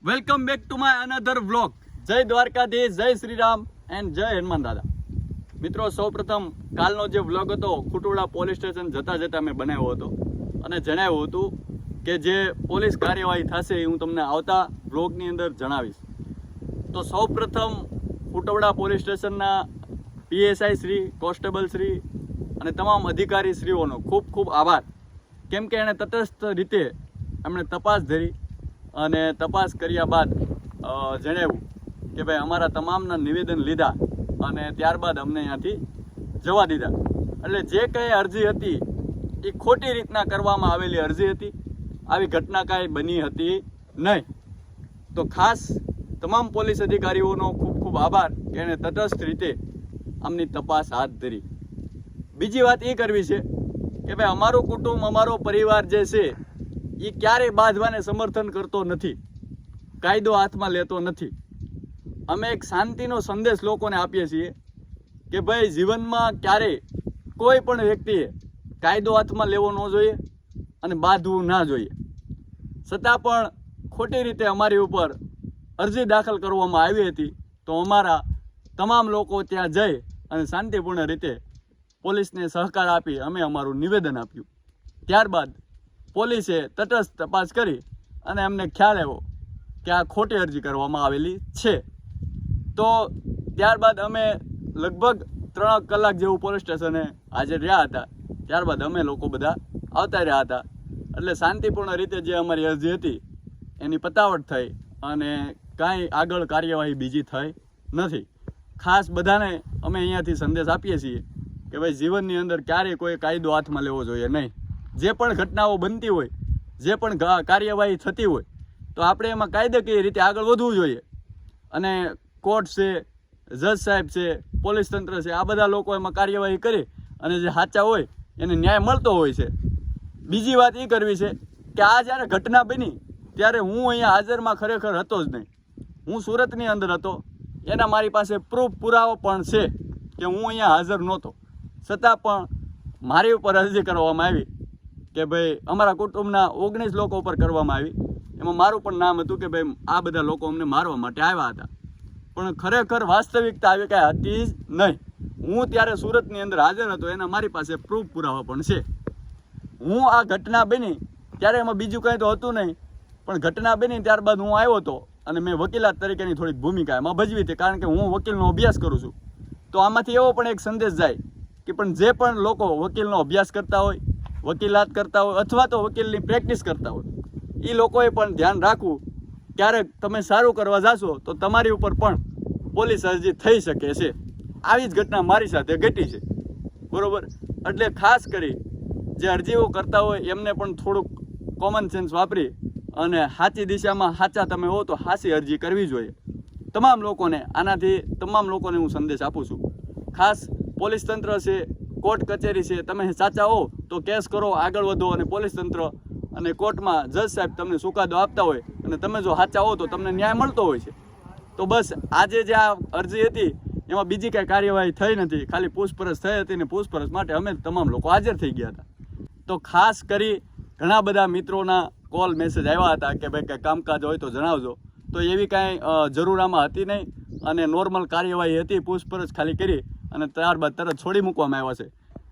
Welcome back to my another vlog. જય દ્વારકાધીશ, જય Shri Ram and જય હનુમાન દાદા. મિત્રો, સૌપ્રથમ કાલનો જે વ્લોગ હતો ખુટોડા પોલીસ સ્ટેશન જતા જતા મેં બનાવ્યો હતો અને જણાવ્યું હતું કે જે પોલીસ કાર્યવાહી થશે એ હું તમને આવતા વ્લોગની અંદર જણાવીશ. તો સૌપ્રથમ ખુટોડા પોલીસ સ્ટેશનના પીએસઆઈ શ્રી, કોન્સ્ટેબલ શ્રી અને તમામ અધિકારી શ્રીઓનો ખૂબ ખૂબ આભાર. કેમ કે એણે તટસ્થ રીતે એમણે તપાસ ધરી અને તપાસ કર્યા બાદ જણાવ્યું કે ભાઈ અમારા તમામના નિવેદન લીધા અને ત્યારબાદ અમને અહીંયાથી જવા દીધા. એટલે જે કંઈ અરજી હતી એ ખોટી રીતના કરવામાં આવેલી અરજી હતી. આવી ઘટના કાંઈ બની હતી નહીં. તો ખાસ તમામ પોલીસ અધિકારીઓનો ખૂબ ખૂબ આભાર કે એણે તટસ્થ રીતે આમની તપાસ હાથ ધરી. બીજી વાત એ કરવી છે કે ભાઈ અમારું કુટુંબ, અમારો પરિવાર જે છે એ ક્યારેય બાંધવાને સમર્થન કરતો નથી, કાયદો હાથમાં લેતો નથી. અમે એક શાંતિનો સંદેશ લોકોને આપીએ છીએ કે ભાઈ જીવનમાં ક્યારેય કોઈ પણ વ્યક્તિએ કાયદો હાથમાં લેવો ન જોઈએ અને બાંધવું ના જોઈએ. છતાં પણ ખોટી રીતે અમારી ઉપર અરજી દાખલ કરવામાં આવી હતી. તો અમારા તમામ લોકો ત્યાં જઈ અને શાંતિપૂર્ણ રીતે પોલીસને સહકાર આપી અમે અમારું નિવેદન આપ્યું. ત્યારબાદ પોલીસે તટસ્થ તપાસ કરી અને એમને ખ્યાલ આવ્યો કે આ ખોટી અરજી કરવામાં આવેલી છે. તો ત્યારબાદ અમે લગભગ 3 કલાક જેવું પોલીસ સ્ટેશને હાજર રહ્યા હતા. ત્યારબાદ અમે લોકો બધા આવતા રહ્યા હતા. એટલે શાંતિપૂર્ણ રીતે જે અમારી અરજી હતી એની પતાવટ થઈ અને કાંઈ આગળ કાર્યવાહી બીજી થઈ નથી. ખાસ બધાને અમે અહીંયાથી સંદેશ આપીએ છીએ કે ભાઈ જીવનની અંદર ક્યારેય કોઈ કાયદો હાથમાં લેવો જોઈએ નહીં. જે પણ ઘટનાઓ બનતી હોય, જે પણ કાર્યવાહી થતી હોય તો આપણે એમાં કાયદાકીય રીતે આગળ વધવું જોઈએ. અને કોર્ટ છે, જજ સાહેબ છે, પોલીસ તંત્ર છે, આ બધા લોકો એમાં કાર્યવાહી કરી અને જે સાચા હોય એને ન્યાય મળતો હોય છે. બીજી વાત એ કરવી છે કે આ જ્યારે ઘટના બની ત્યારે હું અહીંયા હાજરમાં ખરેખર હતો જ નહીં. હું સુરતની અંદર હતો. એના મારી પાસે પ્રૂફ પુરાવો પણ છે કે હું અહીંયા હાજર નહોતો. છતાં પણ મારી ઉપર અરજી કરવામાં આવી કે ભાઈ અમારા કુટુંબના 19 લોકો ઉપર કરવામાં આવી. એમાં મારું પણ નામ હતું કે ભાઈ આ બધા લોકો અમને મારવા માટે આવ્યા હતા. પણ ખરેખર વાસ્તવિકતા આવી કાંઈ હતી જ નહીં. હું ત્યારે સુરતની અંદર હાજર હતો. એના મારી પાસે પ્રૂફ પુરાવા પણ છે. હું આ ઘટના બની ત્યારે એમાં બીજું કંઈ તો હતું નહીં. પણ ઘટના બની ત્યારબાદ હું આવ્યો હતો અને મેં વકીલાત તરીકેની થોડીક ભૂમિકા એમાં ભજવી હતી. કારણ કે હું વકીલનો અભ્યાસ કરું છું. તો આમાંથી એવો પણ એક સંદેશ જાય કે પણ જે પણ લોકો વકીલનો અભ્યાસ કરતા હોય, વકીલાત કરતા હોય અથવા તો વકીલની પ્રેક્ટિસ કરતા હોય એ લોકોએ પણ ધ્યાન રાખવું. ક્યારેક તમે સારું કરવા જાશો તો તમારી ઉપર પણ પોલીસ અરજી થઈ શકે છે. આવી જ ઘટના મારી સાથે ઘટી છે, બરાબર. એટલે ખાસ કરી જે અરજીઓ કરતા હોય એમને પણ થોડુંક કોમન સેન્સ વાપરી અને સાચી દિશામાં સાચા તમે હો તો સાચી અરજી કરવી જોઈએ. તમામ લોકોને આનાથી તમામ લોકોને હું સંદેશ આપું છું. ખાસ પોલીસ તંત્ર છે, કોર્ટ કચેરી છે, તમે સાચા હો તો કેસ કરો, આગળ વધો. અને પોલીસ તંત્ર અને કોર્ટમાં જજ સાહેબ તમને ચુકાદો આપતા હોય અને તમે જો સાચા હો તો તમને ન્યાય મળતો હોય છે. તો બસ આજે જે આ અરજી હતી એમાં બીજી કાંઈ કાર્યવાહી થઈ નથી. ખાલી પૂછપરછ થઈ હતી ને પૂછપરછ માટે અમે તમામ લોકો હાજર થઈ ગયા હતા. તો ખાસ કરી ઘણા બધા મિત્રોના કોલ મેસેજ આવ્યા હતા કે ભાઈ કંઈ કામકાજ હોય તો જણાવજો. તો એવી કાંઈ જરૂર આમાં હતી નહીં અને નોર્મલ કાર્યવાહી હતી. પૂછપરછ ખાલી કરી અને ત્યારબાદ તરત છોડી મૂકવામાં આવ્યા છે.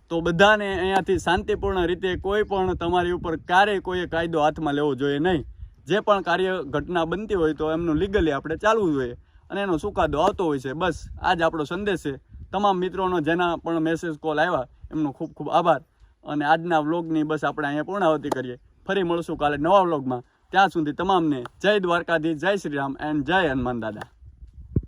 તો બધાને અહીંયાથી શાંતિપૂર્ણ રીતે કોઈ પણ તમારી ઉપર ક્યારેય કોઈ કાયદો હાથમાં લેવો જોઈએ નહીં. જે પણ ઘટના બનતી હોય તો એમનું લીગલી આપણે ચાલવું જોઈએ અને એનો ચુકાદો આવતો હોય છે. બસ આ જ આપણો સંદેશ છે. તમામ મિત્રોનો જેના પણ મેસેજ કોલ આવ્યા એમનો ખૂબ ખૂબ આભાર. અને આજના વ્લોગની બસ આપણે અહીંયા પૂર્ણાહુતિ કરીએ. ફરી મળશું કાલે નવા વ્લોગમાં. ત્યાં સુધી તમામને જય દ્વારકાધીશ, જય શ્રી રામ એન્ડ જય હનુમાન દાદા.